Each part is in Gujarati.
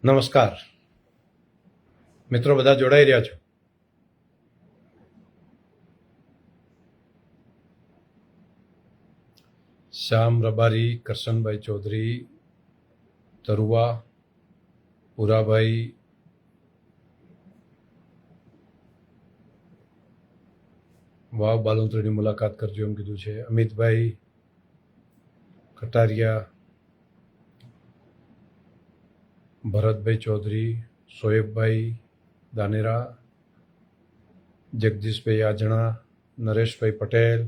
નમસ્કાર મિત્રો, બધા જોડાઈ રહ્યા છો. શ્યામ રબારી, કરશનભાઈ ચૌધરી, તરુવા, પુરાભાઈ, વાવ બાલુંત્રીની મુલાકાત કરજો એમ કીધું છે. અમિતભાઈ કટારિયા, ભરતભાઈ ચૌધરી, સોએબભાઈ દાનેરા, જગદીશભાઈ આજણા, નરેશભાઈ પટેલ,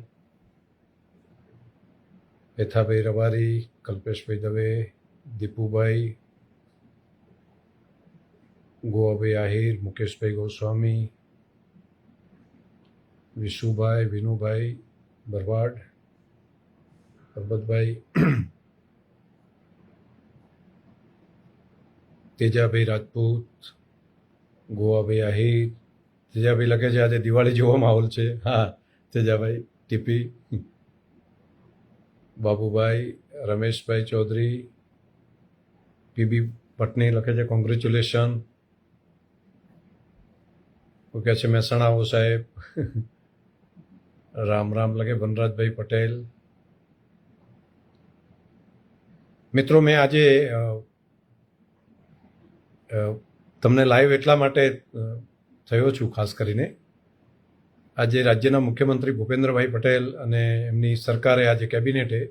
પેથાભાઈ રબારી, કલ્પેશભાઈ દવે, દીપુભાઈ, ગોવાભાઈ આહિર, મુકેશભાઈ ગોસ્વામી, વિશુભાઈ, વિનુભાઈ બરવાડ, પરબતભાઈ, તેજાભાઈ રાજપૂત, ગોવાભાઈ આહિર. તેજાભાઈ લખે છે આજે દિવાળી જેવો માહોલ છે. હા તેજાભાઈ, ટીપી, બાબુભાઈ, રમેશભાઈ ચૌધરી, પીબી પટની લખે છે કોંગ્રેચ્યુલેશન. કહે છે મહેસાણા આવો સાહેબ. રામ રામ લખે વનરાજભાઈ પટેલ. મિત્રો, મેં આજે તમને લાઈવ એટલા માટે થયો છું, ખાસ કરીને આજે રાજ્યના મુખ્યમંત્રી ભૂપેન્દ્રભાઈ પટેલ અને એમની સરકારે આજે કેબિનેટે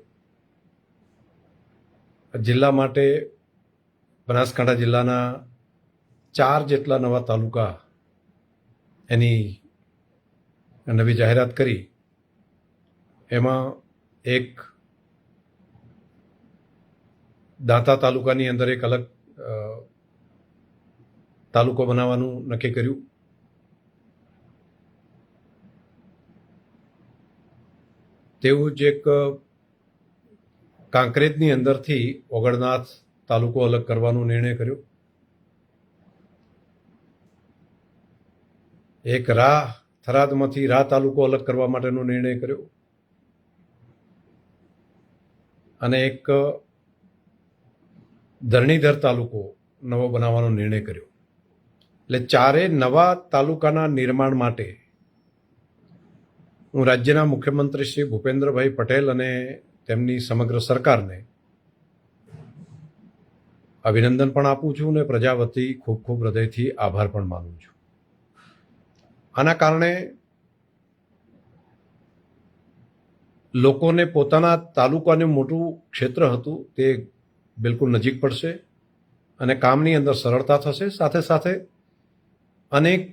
જિલ્લા માટે બનાસકાંઠા જિલ્લાના 4 જેટલા નવા તાલુકા એની નવી જાહેરાત કરી. એમાં એક દાંતા તાલુકાની અંદર એક અલગ તાલુકો બનાવવાનું નક્કી કર્યું. તેવું જ એક કાંકરેજની અંદરથી ઓગળનાથ તાલુકો અલગ કરવાનો નિર્ણય કર્યો. એક થરાદમાંથી તાલુકો અલગ કરવા માટેનો નિર્ણય કર્યો. અને એક ધરણીધર તાલુકો નવો બનાવવાનો નિર્ણય કર્યો. એટલે 4 નવા તાલુકાના નિર્માણ માટે હું રાજ્યના મુખ્યમંત્રી શ્રી ભૂપેન્દ્રભાઈ પટેલ અને તેમની સમગ્ર સરકારને અભિનંદન પણ આપું છું અને પ્રજા વતી ખૂબ ખૂબ હૃદયથી આભાર પણ માનું છું. આના કારણે લોકોને પોતાના તાલુકાનું મોટું ક્ષેત્ર હતું તે બિલકુલ નજીક પડશે અને કામની અંદર સરળતા થશે. સાથે સાથે અનેક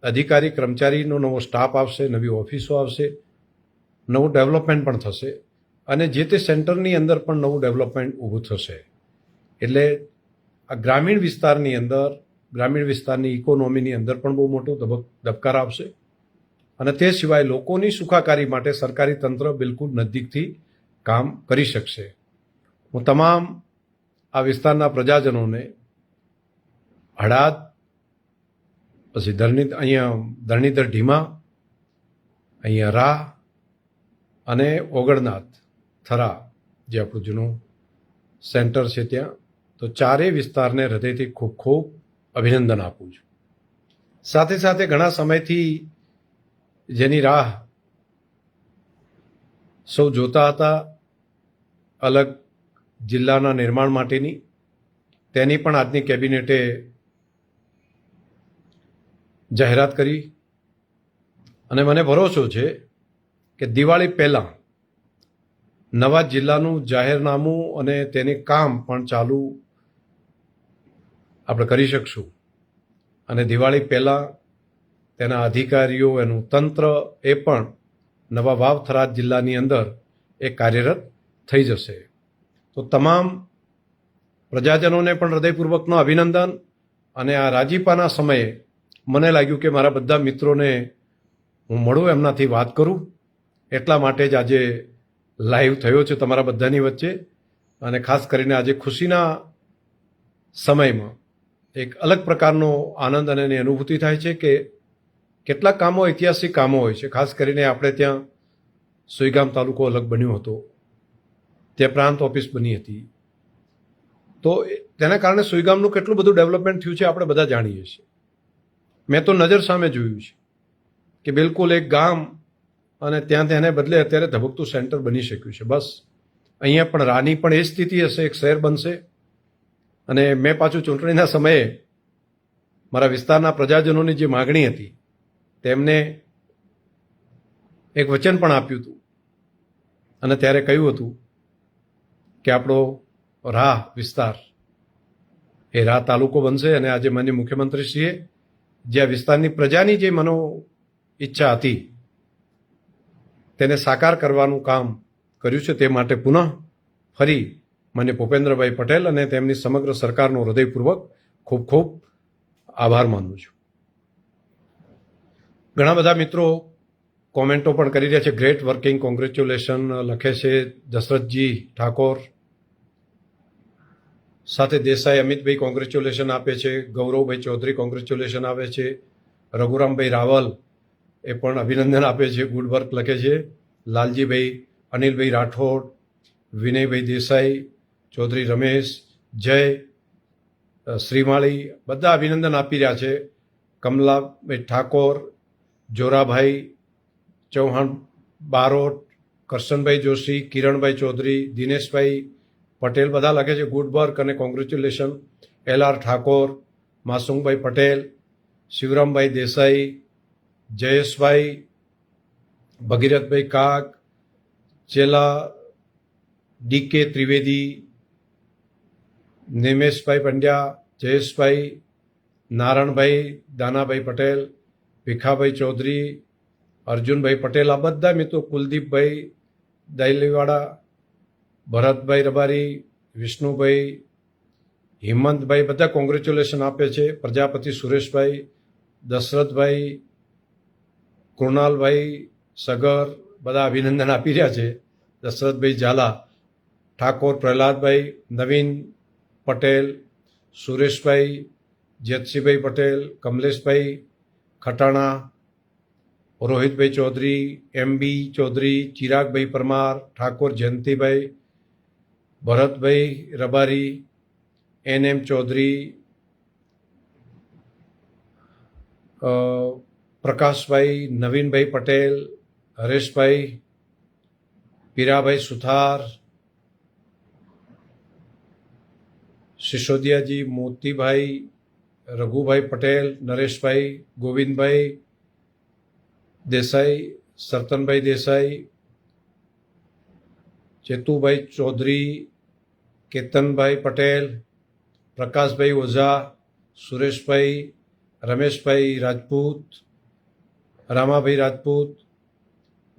અધિકારી કર્મચારીનો નવો સ્ટાફ આવશે, નવી ઓફિસો આવશે, નવું ડેવલપમેન્ટ પણ થશે અને જે તે સેન્ટરની અંદર પણ નવું ડેવલપમેન્ટ ઊભું થશે. એટલે આ ગ્રામીણ વિસ્તારની ઇકોનોમીની અંદર પણ બહુ મોટો ધબકાર આવશે. અને તે સિવાય લોકોની સુખાકારી માટે સરકારી તંત્ર બિલકુલ નજીકથી કામ કરી શકશે. હું તમામ આ વિસ્તારના પ્રજાજનોને હળાદ, પછી ધરણીધર ઢીમા, અહીંયા અને ઓગળનાથ થરા જે આપણું જૂનું સેન્ટર છે ત્યાં, તો 4 વિસ્તારને હૃદયથી ખૂબ ખૂબ અભિનંદન આપું છું. સાથે સાથે ઘણા સમયથી જેની રાહ સૌ જોતા હતા અલગ જિલ્લાના નિર્માણ માટેની, તેની પણ આજની કેબિનેટે જાહેરાત કરી. અને મને ભરોસો છે કે દિવાળી પહેલાં નવા જિલ્લાનું જાહેરનામું અને તેની કામ પણ ચાલુ આપણે કરી શકશું. અને દિવાળી પહેલાં તેના અધિકારીઓ, એનું તંત્ર એ પણ નવા વાવ થરાદ જિલ્લાની અંદર એ કાર્યરત થઈ જશે. તો તમામ પ્રજાજનોને પણ હૃદયપૂર્વકનો અભિનંદન. અને આ રાજીપાના સમયે મને લાગ્યું કે મારા બધા મિત્રોને હું મળું, એમનાથી વાત કરું, એટલા માટે જ આજે લાઈવ થયો છે તમારા બધાની વચ્ચે. અને ખાસ કરીને આજે ખુશીના સમયમાં એક અલગ પ્રકારનો આનંદ અને એની અનુભૂતિ થાય છે કે કેટલાક કામો ઐતિહાસિક કામો હોય છે. ખાસ કરીને આપણે ત્યાં સુઈગામ તાલુકો અલગ બન્યો હતો તે પ્રાંત ઓફિસ બની હતી. તો તેના કારણે સુઈગામનું કેટલું બધું ડેવલપમેન્ટ થયું છે આપણે બધા જાણીએ છીએ. મેં તો નજર સામે જોયું છે કે બિલકુલ એક ગામ અને ત્યાં તેને બદલે અત્યારે ધબકતું સેન્ટર બની શક્યું છે. બસ અહીંયા પણ રાની પણ એ સ્થિતિ હશે, એક શહેર બનશે. અને મેં પાછું ચૂંટણીના સમયે મારા વિસ્તારના પ્રજાજનોની જે માગણી હતી તેમને એક વચન પણ આપ્યું હતું અને ત્યારે કહ્યું હતું કે આપણો રાહ વિસ્તાર એ રાહ તાલુકો બનશે. અને આજે માનનીય મુખ્યમંત્રીશ્રીએ જે આ વિસ્તારની પ્રજાની જે મનો ઈચ્છા હતી તેને સાકાર કરવાનું કામ કર્યું છે. તે માટે પુનઃ ફરી માન્ય ભૂપેન્દ્રભાઈ પટેલ અને તેમની સમગ્ર સરકારનો હૃદયપૂર્વક ખૂબ ખૂબ આભાર માનું છું. ઘણા બધા મિત્રો કોમેન્ટો પણ કરી રહ્યા છે. ગ્રેટ વર્કિંગ, કોંગ્રેચ્યુલેશન લખે છે દશરથજી ઠાકોર. સાથે દેસાઈ અમિતભાઈ કોંગ્રેચ્યુલેશન આપે છે. ગૌરવભાઈ ચૌધરી કોંગ્રેચ્યુલેશન આપે છે. રઘુરામભાઈ રાવલ એ પણ અભિનંદન આપે છે, ગુડ વર્ક લખે છે. લાલજીભાઈ, અનિલભાઈ રાઠોડ, વિનયભાઈ દેસાઈ, ચૌધરી રમેશ, જય શ્રીમાળી બધા અભિનંદન આપી રહ્યા છે. કમલાભાઈ ઠાકોર, જોરાભાઈ ચૌહાણ બારોટ, કરશનભાઈ જોશી, કિરણભાઈ ચૌધરી, દિનેશભાઈ પટેલ બધા લખે છે ગુડ વર્ક અને congratulation. LR Thakor, Masumbhai Patel, Shivrambhai Desai, Jayeshbhai, Bhagirathbhai Kag, Chela, DK Trivedi, Nimeshbhai Pandya, Jayeshbhai, Naranbhai, Danabhai Patel, Bhikhabhai Chaudhary, Arjunbhai Patel, આ બધા મિત્રો, કુલદીપભાઈ દૈલીવાડા, ભરતભાઈ રબારી, વિષ્ણુભાઈ, હિંમતભાઈ બધા કોંગ્રેચ્યુલેશન આપે છે. પ્રજાપતિ સુરેશભાઈ, દશરથભાઈ, કૃણાલભાઈ સગર બધા અભિનંદન આપી રહ્યા છે. દશરથભાઈ ઝાલા, ઠાકોર પ્રહલાદભાઈ, નવીન પટેલ, સુરેશભાઈ, જેતસિંહભાઈ પટેલ, કમલેશભાઈ ખટાણા, રોહિતભાઈ ચૌધરી, MB ચૌધરી, ચિરાગભાઈ પરમાર, ઠાકોર જયંતિભાઈ, ભરતભાઈ રબારી, NM ચૌધરી, પ્રકાશભાઈ, નવીનભાઈ પટેલ, હરેશભાઈ, પીરાભાઈ સુથાર, સિસોદિયાજી, મોતીભાઈ, રઘુભાઈ પટેલ, નરેશભાઈ, ગોવિંદભાઈ દેસાઈ, સરતનભાઈ દેસાઈ, ચેતુભાઈ ચૌધરી, કેતનભાઈ પટેલ, પ્રકાશભાઈ ઓઝા, સુરેશભાઈ, રમેશભાઈ રાજપૂત, રામાભાઈ રાજપૂત,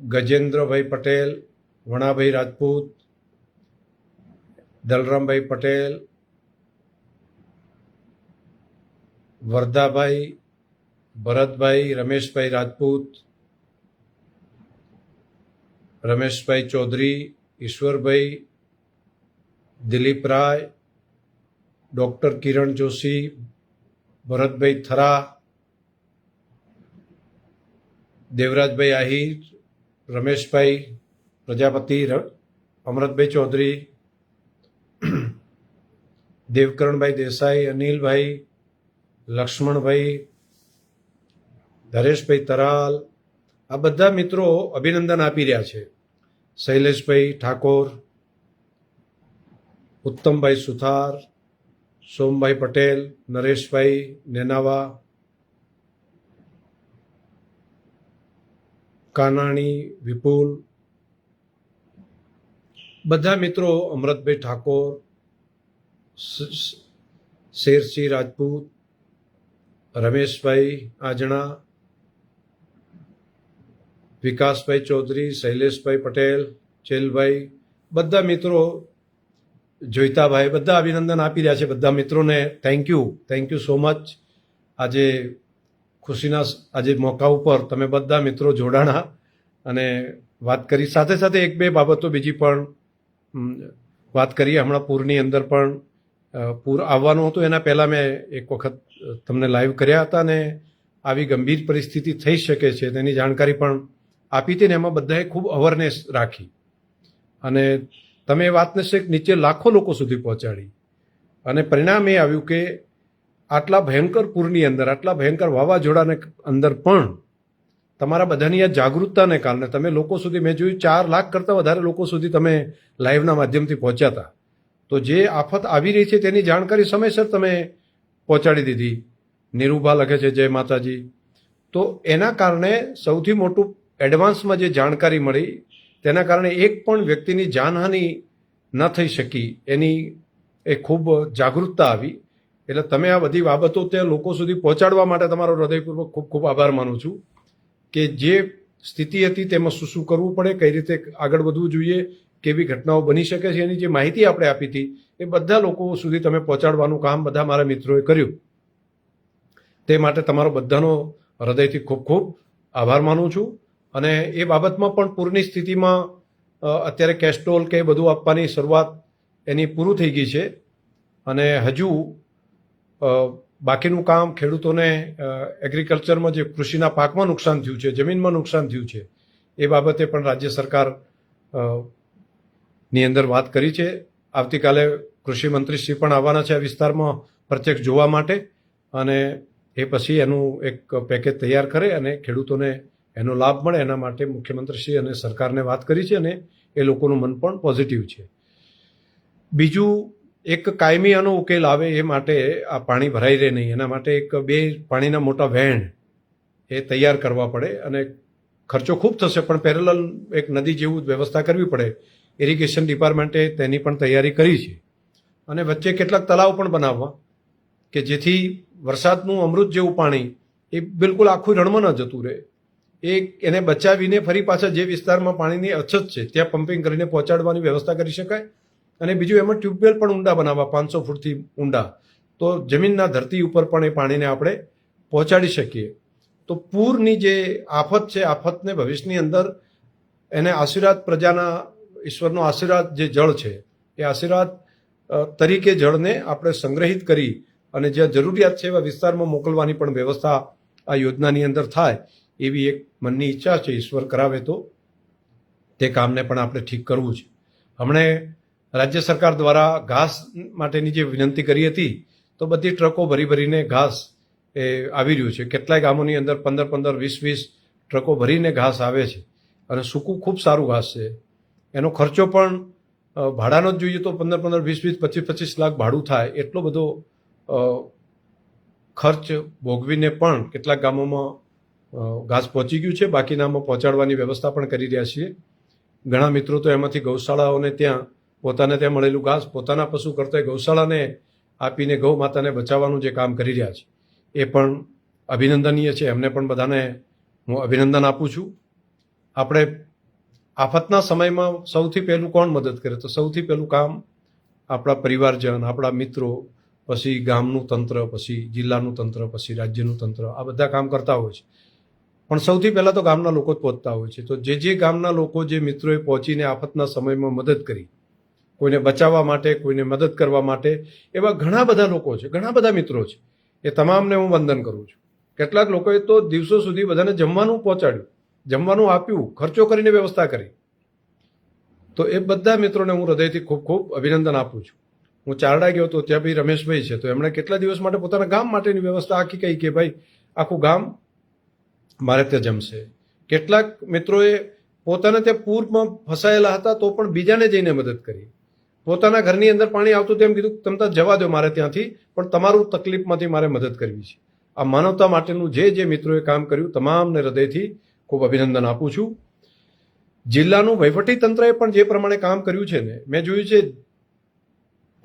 ગજેન્દ્રભાઈ પટેલ, વણાભાઈ રાજપૂત, દલરામભાઈ પટેલ, વરદાભાઈ, ભરતભાઈ, રમેશભાઈ રાજપૂત, રમેશભાઈ ચૌધરી, ઈશ્વરભાઈ, દિલીપ રાય, ડૉક્ટર કિરણ જોશી, ભરતભાઈ થરા, દેવરાજભાઈ આહિર, રમેશભાઈ પ્રજાપતિ, અમરતભાઈ ચૌધરી, દેવકરણભાઈ દેસાઈ, અનિલભાઈ, લક્ષ્મણભાઈ, ધરેશભાઈ તરાલ આ બધા મિત્રો અભિનંદન આપી રહ્યા છે. શૈલેષભાઈ ઠાકોર, ઉત્તમભાઈ સુથાર, સોમભાઈ પટેલ, નરેશભાઈ નેનાવા, કાનાણી વિપુલ બધા મિત્રો, અમરતભાઈ ઠાકોર, શેરસિંહ રાજપૂત, રમેશભાઈ આજણા, વિકાસભાઈ ચૌધરી, શૈલેષભાઈ પટેલ, ચેલભાઈ બધા મિત્રો, જોઈતાભાઈ બધા અભિનંદન આપી રહ્યા છે. બધા મિત્રોને થેન્ક યુ સો મચ. આજે ખુશીના આજે મોકા ઉપર તમે બધા મિત્રો જોડાણા અને વાત કરી. સાથે સાથે એક બે બાબતો બીજી પણ વાત કરીએ. હમણાં પૂરની અંદર પણ પૂર આવવાનું હતું, એના પહેલાં મેં એક વખત તમને લાઈવ કર્યા હતા અને આવી ગંભીર પરિસ્થિતિ થઈ શકે છે તેની જાણકારી પણ આપી હતી ને એમાં બધાએ ખૂબ અવેરનેસ રાખી અને તમે એ વાતને છેક નીચે લાખો લોકો સુધી પહોંચાડી અને પરિણામ એ આવ્યું કે આટલા ભયંકર પૂરની અંદર, આટલા ભયંકર વાવાઝોડાને અંદર પણ તમારા બધાની આ જાગૃતતાને કારણે તમે લોકો સુધી, મેં જોયું 4 લાખ કરતાં વધારે લોકો સુધી તમે લાઈવના માધ્યમથી પહોંચ્યા હતા. તો જે આફત આવી રહી છે તેની જાણકારી સમયસર તમે પહોંચાડી દીધી. નીરુભા લખે છે જય માતાજી. તો એના કારણે સૌથી મોટું એડવાન્સમાં જે જાણકારી મળી તેના કારણે એક પણ વ્યક્તિની જાનહાનિ ન થઈ શકી, એની એ ખૂબ જાગૃતતા આવી. એટલે તમે આ બધી બાબતો તે લોકો સુધી પહોંચાડવા માટે તમારો હૃદયપૂર્વક ખૂબ ખૂબ આભાર માનું છું કે જે સ્થિતિ હતી તેમાં શું શું કરવું પડે, કઈ રીતે આગળ વધવું જોઈએ, કેવી ઘટનાઓ બની શકે છે, એની જે માહિતી આપણે આપી હતી એ બધા લોકો સુધી તમે પહોંચાડવાનું કામ બધા મારા મિત્રોએ કર્યું. તે માટે તમારો બધાનો હૃદયથી ખૂબ ખૂબ આભાર માનું છું. અને એ બાબતમાં પણ પૂરની સ્થિતિમાં અત્યારે કેસ્ટ્રોલ કે બધું આપવાની શરૂઆત એની પૂરું થઈ ગઈ છે અને હજુ બાકીનું કામ ખેડૂતોને એગ્રીકલ્ચરમાં જે કૃષિના પાકમાં નુકસાન થયું છે, જમીનમાં નુકસાન થયું છે, એ બાબતે પણ રાજ્ય સરકાર ની અંદર વાત કરી છે. આવતીકાલે કૃષિ મંત્રીશ્રી પણ આવવાના છે આ વિસ્તારમાં પ્રત્યક્ષ જોવા માટે અને એ પછી એનું એક પેકેજ તૈયાર કરે અને ખેડૂતોને એનો લાભ મળે એના માટે મુખ્યમંત્રીશ્રી અને સરકારને વાત કરી છે અને એ લોકોનું મન પણ પોઝિટિવ છે. બીજું, એક કાયમી આનો ઉકેલ આવે એ માટે આ પાણી ભરાઈ રહે નહીં એના માટે 2 પાણીના મોટા વહેણ એ તૈયાર કરવા પડે અને ખર્ચો ખૂબ થશે પણ પેરેલલ એક નદી જેવું વ્યવસ્થા કરવી પડે. ઇરિગેશન ડિપાર્ટમેન્ટે તેની પણ તૈયારી કરી છે અને વચ્ચે કેટલાક તળાવ પણ બનાવવા કે જેથી વરસાદનું અમૃત જેવું પાણી એ બિલકુલ આખું રણમાં ન જતું રહે, એને બચાવીને ફરી પાછા જે વિસ્તારમાં પાણીની અછત છે ત્યાં પમ્પિંગ કરીને પહોંચાડવાની વ્યવસ્થા કરી શકાય. અને બીજું, એમાં ટ્યુબવેલ પણ ઊંડા બનાવવા 500 ફૂટથી ઊંડા, તો જમીનના ધરતી ઉપર પણ એ પાણીને આપણે પહોંચાડી શકીએ. તો પૂરની જે આફત છે, આફતને ભવિષ્યની અંદર એને આશીર્વાદ, પ્રજાના ઈશ્વરનો આશીર્વાદ જે જળ છે એ આશીર્વાદ તરીકે જળને આપણે સંગ્રહિત કરી અને જ્યાં જરૂરિયાત છે એવા વિસ્તારમાં મોકલવાની પણ વ્યવસ્થા આ યોજનાની અંદર થાય એવી એક મનની ઈચ્છા છે. ઈશ્વર કરાવે તો તે કામને પણ આપણે ઠીક કરવું છે. હમણે રાજ્ય સરકાર દ્વારા ઘાસ માટેની જે વિનંતી કરી હતી તો બધી ટ્રકો ભરીને ઘાસ એ આવી રહ્યું છે. કેટલાય ગામોની અંદર 15-15, 20-20 ટ્રકો ભરીને ઘાસ આવે છે અને સૂકું ખૂબ સારું ઘાસ છે. એનો ખર્ચો પણ ભાડાનો જ જોઈએ તો 15-15, 20-20, 25-25 લાખ ભાડું થાય એટલો બધો ખર્ચ ભોગવીને પણ કેટલાક ગામોમાં ઘાસ પહોંચી ગયું છે. બાકીનામાં પહોંચાડવાની વ્યવસ્થા પણ કરી રહ્યા છીએ. ઘણા મિત્રો તો એમાંથી ગૌશાળાઓને ત્યાં પોતાને ત્યાં મળેલું ઘાસ પોતાના પશુ કરતા ગૌશાળાને આપીને ગૌ માતાને બચાવવાનું જે કામ કરી રહ્યા છે એ પણ અભિનંદનીય છે. એમને પણ બધાને હું અભિનંદન આપું છું. આપણે આફતના સમયમાં સૌથી પહેલું કોણ મદદ કરે તો સૌથી પહેલું કામ આપણા પરિવારજન, આપણા મિત્રો, પછી ગામનું તંત્ર, પછી જિલ્લાનું તંત્ર, પછી રાજ્યનું તંત્ર, આ બધા કામ કરતા હોય છે. પણ સૌથી પહેલાં તો ગામના લોકો જ પહોંચતા હોય છે. તો જે ગામના લોકો, જે મિત્રોએ પહોંચીને આફતના સમયમાં મદદ કરી, કોઈને બચાવવા માટે, કોઈને મદદ કરવા માટે, એવા ઘણા બધા લોકો છે, ઘણા બધા મિત્રો છે. એ તમામને હું વંદન કરું છું. કેટલાક લોકોએ તો દિવસો સુધી બધાને જમવાનું પહોંચાડ્યું, જમવાનું આપ્યું, ખર્ચો કરીને વ્યવસ્થા કરી. તો એ બધા મિત્રોને હું હૃદયથી ખૂબ ખૂબ અભિનંદન આપું છું. હું ચારડા ગયો તો ત્યાં બી રમેશભાઈ છે, તો એમણે કેટલા દિવસ માટે પોતાના ગામ માટેની વ્યવસ્થા આખી કહી કે ભાઈ આખું ગામ મારે ત્યાં જમશે. કેટલાક મિત્રોએ પોતાને ત્યાં પૂરમાં ફસાયેલા હતા તો પણ બીજાને જઈને મદદ કરી. પોતાના ઘરની અંદર પાણી આવતું તેમ કીધું તમે જવા દો મારે ત્યાંથી, પણ તમારું તકલીફમાંથી મારે મદદ કરવી છે. આ માનવતા માટેનું જે મિત્રોએ કામ કર્યું તમામને હૃદયથી ખૂબ અભિનંદન આપું છું. જિલ્લાનું વહીવટી તંત્રએ પણ જે પ્રમાણે કામ કર્યું છે ને, મેં જોયું છે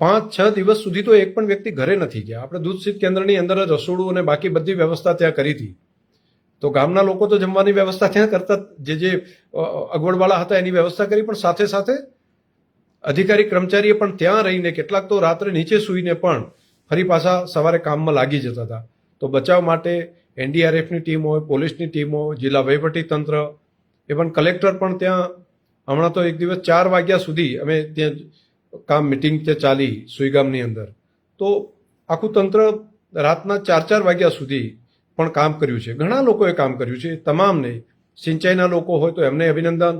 5-6 દિવસ સુધી તો એક પણ વ્યક્તિ ઘરે નથી ગયા. આપણે દૂધ શીત કેન્દ્રની અંદર જ રસોડું અને બાકી બધી વ્યવસ્થા ત્યાં કરી હતી. તો ગામના લોકો તો જમવાની વ્યવસ્થા ત્યાં કરતા, જે અગવડવાળા હતા એની વ્યવસ્થા કરી, પણ સાથે સાથે અધિકારી કર્મચારીએ પણ ત્યાં રહીને કેટલાક તો રાત્રે નીચે સૂઈને પણ ફરી પાછા સવારે કામમાં લાગી જતા હતા. તો બચાવ માટે NDRFની ટીમ હોય, પોલીસની ટીમ હોય, જિલ્લા વહીવટી તંત્ર, ઇવન કલેક્ટર પણ ત્યાં હમણાં તો એક દિવસ 4 વાગ્યા સુધી અમે ત્યાં કામ મિટિંગ ત્યાં ચાલી સુઈગામની અંદર. તો આખું તંત્ર રાતના 4-4 વાગ્યા સુધી પણ કામ કર્યું છે. ઘણા લોકોએ કામ કર્યું છે. તમામને સિંચાઈના લોકો હોય તો એમને અભિનંદન,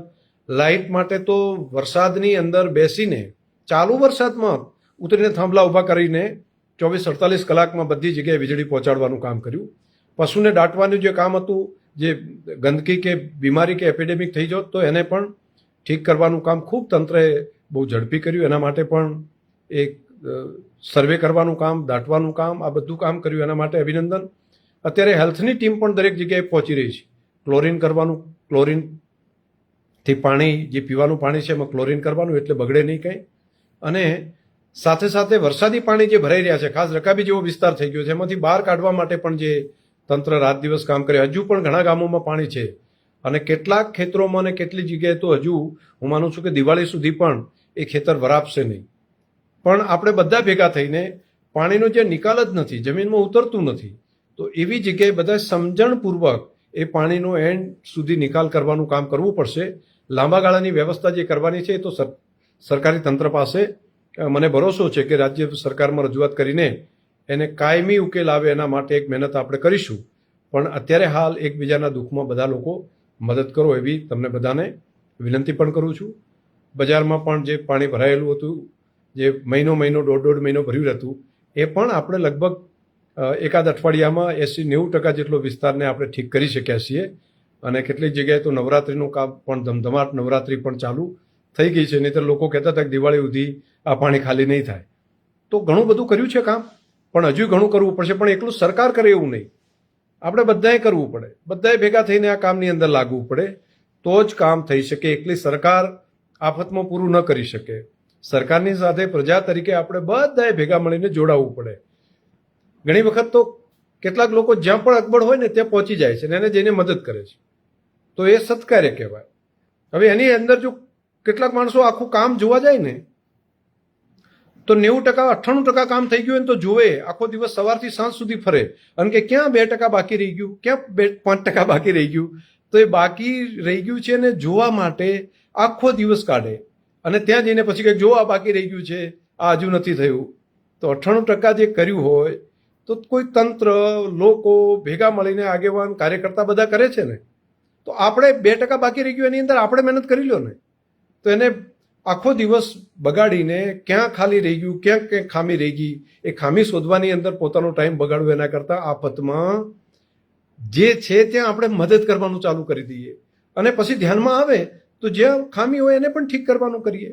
લાઇટ માટે તો વરસાદની અંદર બેસીને ચાલુ વરસાદમાં ઉતરીને થાંભલા ઊભા કરીને 24-48 કલાકમાં બધી જગ્યાએ વીજળી પહોંચાડવાનું કામ કર્યું. પશુને દાટવાનું જે કામ હતું, જે ગંદકી કે બીમારી કે એપિડેમિક થઈ જાત તો એને પણ ઠીક કરવાનું કામ ખૂબ તંત્રએ બહુ ઝડપી કર્યું. એના માટે પણ એક સર્વે કરવાનું કામ, દાટવાનું કામ, આ બધું કામ કર્યું. એના માટે અભિનંદન. અત્યારે હેલ્થની ટીમ પણ દરેક જગ્યાએ પહોંચી રહી છે. ક્લોરિન કરવાનું, ક્લોરિનથી પાણી, જે પીવાનું પાણી છે એમાં ક્લોરિન કરવાનું એટલે બગડે નહીં કંઈ. અને સાથે સાથે વરસાદી પાણી જે ભરાઈ રહ્યા છે, ખાસ રકાબી જેવો વિસ્તાર થઈ ગયો છે, એમાંથી બહાર કાઢવા માટે પણ જે તંત્ર રાત દિવસ કામ કરે. હજુ પણ ઘણા ગામોમાં પાણી છે અને કેટલાક ખેતરોમાં અને કેટલી જગ્યાએ તો હજુ હું માનું છું કે દિવાળી સુધી પણ એ ખેતર વરાપશે નહીં. પણ આપણે બધા ભેગા થઈને પાણીનો જે નિકાલ જ નથી, જમીનમાં ઉતરતું નથી, તો એવી જગ્યાએ બધા સમજણપૂર્વક એ પાણીનો એન્ડ સુધી નિકાલ કરવાનું કામ કરવું પડશે. લાંબા ગાળાની વ્યવસ્થા જે કરવાની છે એ તો સરકારી તંત્ર પાસે મને ભરોસો છે કે રાજ્ય સરકારમાં રજૂઆત કરીને એને કાયમી ઉકેલ આવે એના માટે એક મહેનત આપણે કરીશું. પણ અત્યારે હાલ એકબીજાના દુઃખમાં બધા લોકો મદદ કરો એવી તમને બધાને વિનંતી પણ કરું છું. બજારમાં પણ જે પાણી ભરાયેલું હતું, જે મહિનો 1.5 મહિનો ભર્યું હતું, એ પણ આપણે લગભગ એકાદ અઠવાડિયામાં 80-90% જેટલો વિસ્તારને આપણે ઠીક કરી શક્યા છીએ. અને કેટલીક જગ્યાએ તો નવરાત્રિનું કામ પણ ધમધમાટ નવરાત્રિ પણ ચાલુ થઈ ગઈ છે. નહીં તો લોકો કહેતા હતા કે દિવાળી સુધી આ પાણી ખાલી નહીં થાય. તો ઘણું બધું કર્યું છે કામ, પણ હજુ ઘણું કરવું પડશે. પણ એકલું સરકાર કરે એવું નહીં, આપણે બધાએ કરવું પડે. બધાએ ભેગા થઈને આ કામની અંદર લાગવું પડે તો જ કામ થઈ શકે. એકલી સરકાર આફતમાં પૂરું ન કરી શકે. સરકારની સાથે પ્રજા તરીકે આપણે બધાએ ભેગા મળીને જોડાવવું પડે. ઘણી વખત તો કેટલાક લોકો જ્યાં પણ અગવડ હોય ને ત્યાં પહોંચી જાય છે અને એને જઈને મદદ કરે છે, તો એ સત્કાર્ય કહેવાય. હવે એની અંદર જો કેટલાક માણસો આખું કામ જોવા જાય ને તો 90%-98% કામ થઈ ગયું ને તો જોવે, આખો દિવસ સવારથી સાંજ સુધી ફરે અને કે ક્યાં 2% બાકી રહી ગયું, ક્યાં 5% બાકી રહી ગયું. તો એ બાકી રહી ગયું છે ને જોવા માટે આખો દિવસ કાઢે અને ત્યાં જઈને પછી કંઈક જો આ બાકી રહી ગયું છે, આ હજુ નથી થયું. તો 98% જે કર્યું હોય તો કોઈ તંત્ર, લોકો ભેગા મળીને આગેવાન, કાર્યકર્તા બધા કરે છે ને, તો આપણે 2% બાકી રહી ગયું એની અંદર આપણે મહેનત કરી લો ને, તો એને આખો દિવસ બગાડીને ક્યાં ખાલી રહી ગયું, ક્યાં ક્યાં ખામી રહી ગઈ, એ ખામી શોધવાની અંદર પોતાનો ટાઈમ બગાડવો એના કરતાં આફતમાં જે છે ત્યાં આપણે મદદ કરવાનું ચાલુ કરી દઈએ અને પછી ધ્યાનમાં આવે તો જ્યાં ખામી હોય એને પણ ઠીક કરવાનું કરીએ.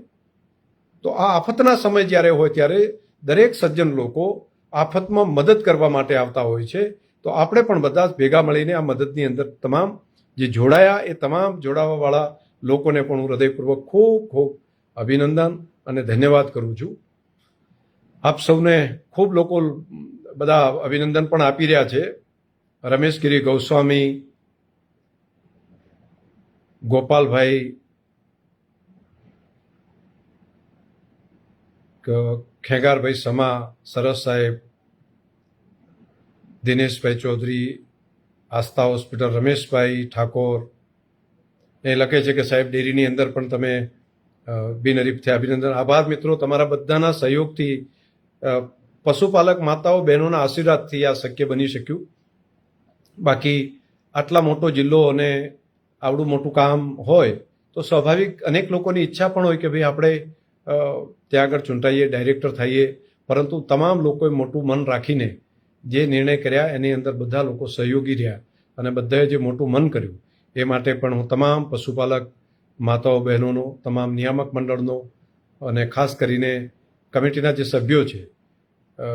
તો આ આફતના સમય જ્યારે હોય ત્યારે દરેક સજ્જન લોકો આફતમાં મદદ કરવા માટે આવતા હોય છે. તો આપણે પણ બધા જ ભેગા મળીને આ મદદની અંદર તમામ જે જોડાયા એ તમામ જોડાવાવાળા લોકોને પણ હું હૃદયપૂર્વક ખૂબ ખૂબ અભિનંદન અને ધન્યવાદ કરું છું. આપ સૌને ખૂબ લોકો બધા અભિનંદન પણ આપી રહ્યા છે. રમેશગીરી ગોસ્વામી, ગોપાલભાઈ, ખેગારભાઈ સમા, સરસ સાહેબ, દિનેશભાઈ ચૌધરી, આસ્થા હોસ્પિટલ, રમેશભાઈ ઠાકોર, એ લખે છે કે સાહેબ ડેરીની અંદર પણ તમે બિનહરીફથી અભિનંદન. આભાર મિત્રો, તમારા બધાના સહયોગથી, પશુપાલક માતાઓ બહેનોના આશીર્વાદથી આ શક્ય બની શક્યું. બાકી આટલા મોટો જિલ્લો અને આવડું મોટું કામ હોય તો સ્વાભાવિક અનેક લોકોની ઈચ્છા પણ હોય કે ભાઈ આપણે ત્યાં આગળ ચૂંટાઈએ, ડાયરેક્ટર થઈએ, પરંતુ તમામ લોકોએ મોટું મન રાખીને જે નિર્ણય કર્યા એની અંદર બધા લોકો સહયોગી રહ્યા અને બધાએ જે મોટું મન કર્યું એ માટે પણ હું તમામ પશુપાલક માતાઓ બહેનોનો, તમામ નિયામક મંડળનો અને ખાસ કરીને કમિટીના જે સભ્યો છે,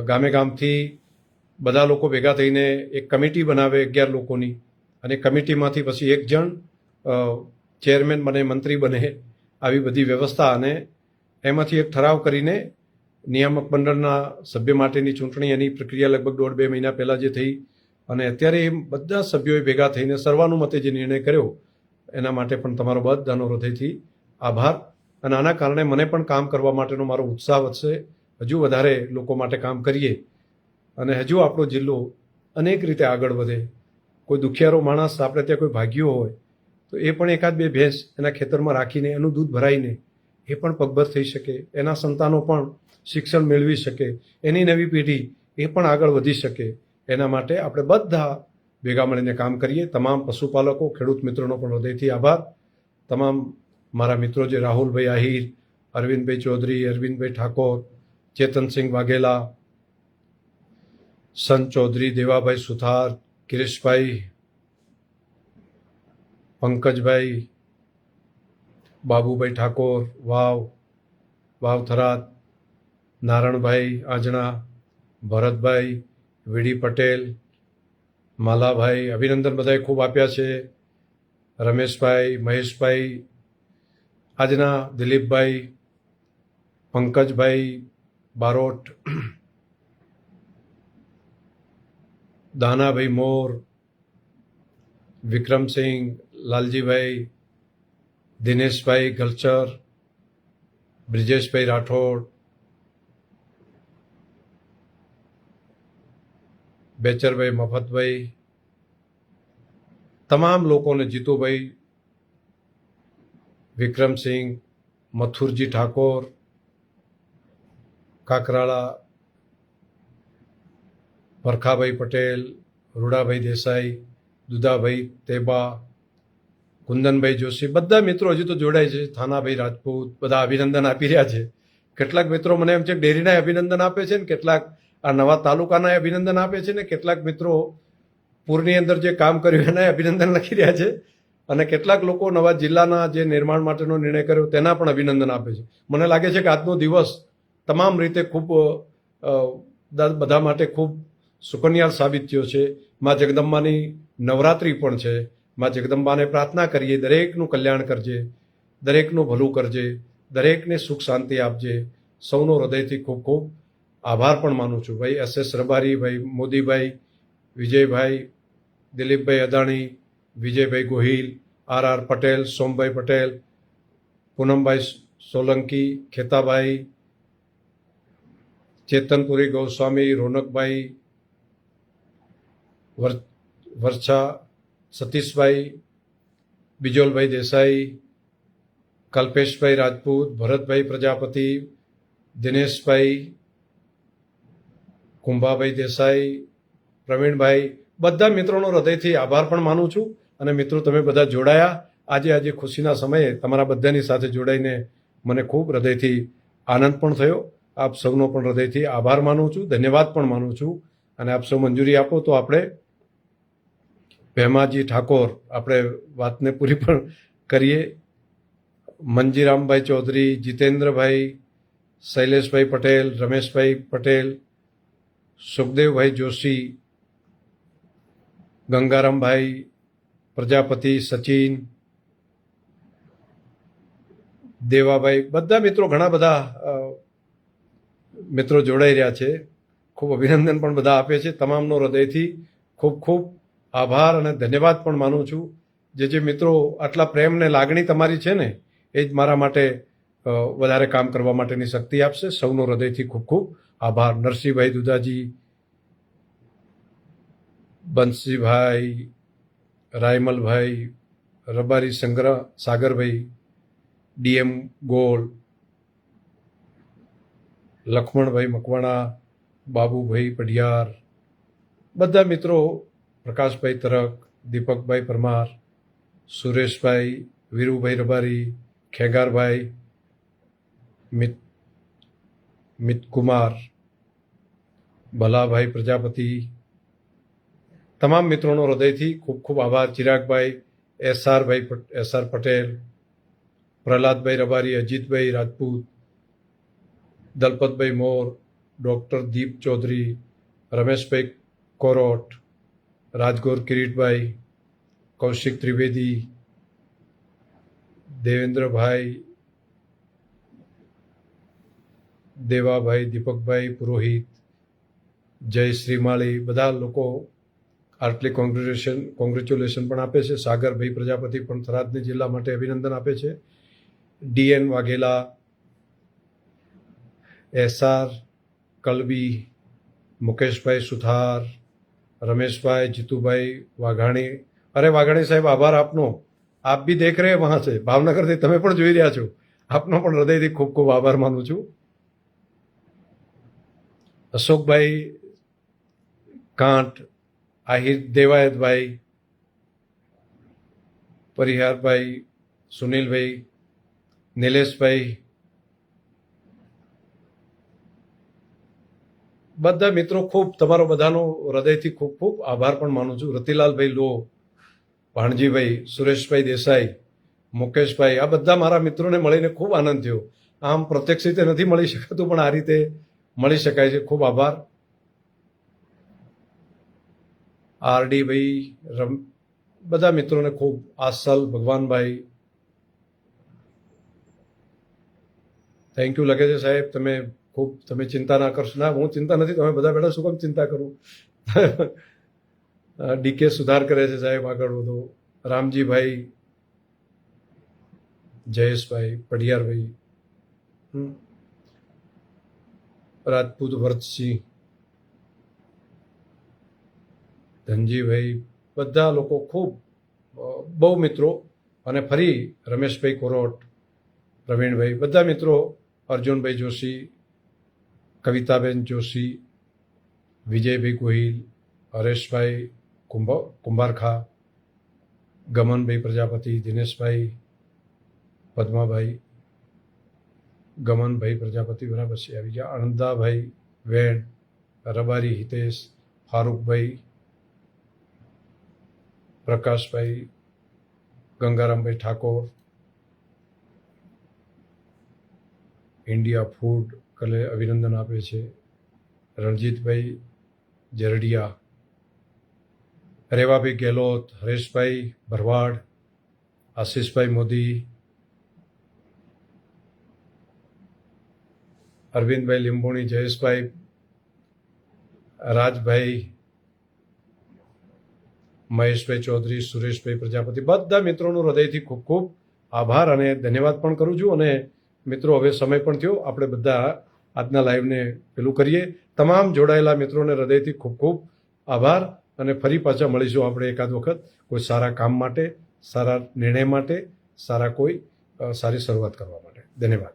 ગામે ગામથી બધા લોકો ભેગા થઈને એક કમિટી બનાવે 11 લોકોની, અને કમિટીમાંથી પછી એક જણ ચેરમેન બને, મંત્રી બને, આવી બધી વ્યવસ્થા. અને એમાંથી એક ઠરાવ કરીને નિયામક મંડળના સભ્ય માટેની ચૂંટણી, એની પ્રક્રિયા લગભગ 1.5-2 મહિના પહેલાં જે થઈ, અને અત્યારે એ બધા સભ્યોએ ભેગા થઈને સર્વાનુમતે જે નિર્ણય કર્યો એના માટે પણ તમારો બધાનો હૃદયથી આભાર. અને આના કારણે મને પણ કામ કરવા માટેનો મારો ઉત્સાહ વધશે. હજુ વધારે લોકો માટે કામ કરીએ અને હજુ આપણો જિલ્લો અનેક રીતે આગળ વધે. કોઈ દુખિયારો માણસ આપણે ત્યાં કોઈ ભાગ્યો હોય તો એ પણ 1-2 ભેંસ એના ખેતરમાં રાખીને એનું દૂધ ભરાઈને એ પણ પગભર થઈ શકે, એના સંતાનો પણ શિક્ષણ મેળવી શકે, એની નવી પેઢી એ પણ આગળ વધી શકે. એના માટે આપણે બધા ભેગા મળીને કામ કરીએ. તમામ પશુપાલકો, ખેડૂત મિત્રોનો પણ હૃદયથી આભાર. તમામ મારા મિત્રો જે રાહુલભાઈ આહિર, અરવિંદભાઈ ચૌધરી, અરવિંદભાઈ ઠાકોર, ચેતનસિંહ વાઘેલા, સંત ચૌધરી, દેવાભાઈ સુથાર, કિરીશભાઈ, પંકજભાઈ, બાબુભાઈ ઠાકોર, વાવ થરાદ, નારણભાઈ આંજણા, ભરતભાઈ, વીડી પટેલ, માલાભાઈ, અભિનંદન બધાએ ખૂબ આપ્યા છે. રમેશભાઈ, મહેશભાઈ, આજના દિલીપભાઈ, પંકજભાઈ બારોટ, દાનાભાઈ મોર, વિક્રમસિંહ, લાલજીભાઈ, દિનેશભાઈ ગલચર, બ્રિજેશભાઈ રાઠોડ, બેચરભાઈ મફતભાઈ, તમામ લોકોને, જીતુભાઈ, વિક્રમસિંહ, મથુરજી ઠાકોર, કાકરાળા, પરખાભાઈ પટેલ, રૂડાભાઈ દેસાઈ, દુદાભાઈ તેબા, કુંદનભાઈ જોશી, બધા મિત્રો હજી તો જોડાય છે. થાનાભાઈ રાજપૂત, બધા અભિનંદન આપી રહ્યા છે. કેટલાક મિત્રો મને એમ છે કે ડેરીના અભિનંદન આપે છે ને કેટલાક આ નવા તાલુકાના અભિનંદન આપે છે ને કેટલાક મિત્રો પૂરની અંદર જે કામ કર્યું એના અભિનંદન લખી રહ્યા છે અને કેટલાક લોકો નવા જિલ્લાના જે નિર્માણ માટેનો નિર્ણય કર્યો તેના પણ અભિનંદન આપે છે. મને લાગે છે કે આજનો દિવસ તમામ રીતે ખૂબ બધા માટે ખૂબ સુકન્યા સાબિત થયો છે. મા જગદંબાની નવરાત્રિ પણ છે. મા જગદંબાને પ્રાર્થના કરીએ, દરેકનું કલ્યાણ કરજે, દરેકનું ભલું કરજે, દરેકને સુખ શાંતિ આપજે. સૌનો હૃદયથી ખૂબ ખૂબ આભાર પણ માનું છું. ભાઈ SS રબારી, ભાઈ મોદીભાઈ, વિજયભાઈ, દિલીપભાઈ અદાણી, વિજયભાઈ ગોહિલ, RR પટેલ, સોમભાઈ પટેલ, પૂનમભાઈ સોલંકી, ખેતાભાઈ, ચેતનપુરી ગોસ્વામી, રોનકભાઈ વર્ષા, સતીશભાઈ, બિજોલભાઈ દેસાઈ, કલ્પેશભાઈ રાજપૂત, ભરતભાઈ પ્રજાપતિ, દિનેશભાઈ, કુંભાભાઈ દેસાઈ, પ્રવીણભાઈ, બધા મિત્રોનો હૃદયથી આભાર પણ માનું છું. અને મિત્રો તમે બધા જોડાયા આજે ખુશીના સમયે તમારા બધાની સાથે જોડાઈને મને ખૂબ હૃદયથી આનંદ પણ થયો. આપ સૌનો પણ હૃદયથી આભાર માનું છું, ધન્યવાદ પણ માનું છું. અને આપ સૌ મંજૂરી આપો તો આપણે ભેમાજી ઠાકોર આપણે વાતને પૂરી પણ કરીએ. મંજીરામભાઈ ચૌધરી, જીતેન્દ્રભાઈ, શૈલેષભાઈ પટેલ, રમેશભાઈ પટેલ, સુખદેવભાઈ જોશી, ગંગારામભાઈ પ્રજાપતિ, સચિન, દેવાભાઈ, બધા મિત્રો, ઘણા બધા મિત્રો જોડાઈ રહ્યા છે. ખૂબ અભિનંદન પણ બધા આપે છે. તમામનો હૃદયથી ખૂબ ખૂબ આભાર અને ધન્યવાદ પણ માનું છું. જે મિત્રો આટલા પ્રેમ ને લાગણી તમારી છે ને એ જ મારા માટે વધારે કામ કરવા માટેની શક્તિ આપશે. સૌનો હૃદયથી ખૂબ ખૂબ આભાર. નરસિંહભાઈ દુદાજી, બંસીભાઈ, રાયમલભાઈ, રબારી સંગ્રહ, સાગરભાઈ, DM ગોળ, લક્ષ્મણભાઈ મકવાણા, બાબુભાઈ પઢિયાર, બધા મિત્રો, પ્રકાશભાઈ તરક, દીપકભાઈ પરમાર, સુરેશભાઈ, વીરુભાઈ રબારી, ખેગારભાઈ, મિતકુમાર, ભલાભાઈ પ્રજાપતિ, તમામ મિત્રોનો હૃદયથી ખૂબ ખૂબ આભાર. ચિરાગભાઈ, SR પટેલ, પ્રહલાદભાઈ રબારી, અજીતભાઈ રાજપૂત, દલપતભાઈ મોર, ડૉક્ટર દીપ ચૌધરી, રમેશભાઈ કોરોટ, રાજગોર કિરીટભાઈ, કૌશિક ત્રિવેદી, દેવેન્દ્રભાઈ, દેવાભાઈ, દીપકભાઈ પુરોહિત, જય શ્રીમાળી, બધા લોકો આર્ટલી કોંગ્રેચ્યુલેશન પણ આપે છે. સાગરભાઈ પ્રજાપતિ પણ થરાદની જિલ્લા માટે અભિનંદન આપે છે. DN વાઘેલા, SR કલબી, મુકેશભાઈ સુથાર, રમેશભાઈ, જીતુભાઈ વાઘાણી. અરે વાઘાણી સાહેબ, આભાર આપનો. આપ ભી દેખ રહે વહાં સે, ભાવનગરથી તમે પણ જોઈ રહ્યા છો. આપનો પણ હૃદયથી ખૂબ ખૂબ આભાર માનું છું. અશોકભાઈ કાંટ, આહિર દેવાયતભાઈ, પરિહારભાઈ, સુનિલભાઈ, નિલેશભાઈ, બધા મિત્રો ખૂબ તમારો બધાનો હૃદયથી ખૂબ ખૂબ આભાર પણ માનું છું. રતિલાલભાઈ લો, ભાણજીભાઈ, સુરેશભાઈ દેસાઈ, મુકેશભાઈ, આ બધા મારા મિત્રોને મળીને ખૂબ આનંદ થયો. આમ પ્રત્યક્ષ રીતે નથી મળી શકાતું, પણ આ રીતે મળી શકાય છે. ખૂબ આભાર. આરડી ભાઈ, બધા મિત્રોને ખૂબ. આસલ, ભગવાનભાઈ, થેન્ક યુ લગે છે સાહેબ. તમે ચિંતા ના કરશો. ના, હું ચિંતા નથી. તમે બધા બેઠા શું કામ ચિંતા કરું? ડીકે સુધાર કરે છે સાહેબ આગળ વધો. રામજીભાઈ, જયેશભાઈ, પડિયારભાઈ, રાજપૂત ભરતસિંહ, ધનજીભાઈ, બધા લોકો ખૂબ બહુ મિત્રો. અને ફરી રમેશભાઈ કોરોટ, પ્રવીણભાઈ, બધા મિત્રો, અર્જુનભાઈ જોશી, કવિતાબેન જોશી, વિજયભાઈ ગોહિલ, હરેશભાઈ કુંભારખા, ગમનભાઈ પ્રજાપતિ, દિનેશભાઈ, પદ્માભાઈ, ગમનભાઈ પ્રજાપતિ બરાબર છે આવી ગયા, આનંદાભાઈ વેણ, રબારી હિતેશ, ફારૂકભાઈ, પ્રકાશભાઈ, ગંગારામભાઈ ઠાકોર, ઇન્ડિયા ફૂડ કલે અભિનંદન આપે છે, રણજીતભાઈ જરડિયા, રેવાભાઈ ગેહલોત, હરેશભાઈ ભરવાડ, આશીષભાઈ મોદી, અરવિંદભાઈ લીંબોણી, જયેશભાઈ, રાજભાઈ, મહેશભાઈ ચૌધરી, સુરેશભાઈ પ્રજાપતિ, બધા મિત્રોનો હૃદયથી ખૂબ ખૂબ આભાર અને ધન્યવાદ પણ કરું છું. અને મિત્રો, હવે સમય પણ થયો, આપણે બધા આજના લાઈવને પેલું કરીએ. તમામ જોડાયેલા મિત્રોને હૃદયથી ખૂબ ખૂબ આભાર. અને ફરી પાછા મળીશું આપણે એકાદ વખત કોઈ સારા કામ માટે, સારા નિર્ણય માટે, સારી શરૂઆત કરવા માટે. ધન્યવાદ.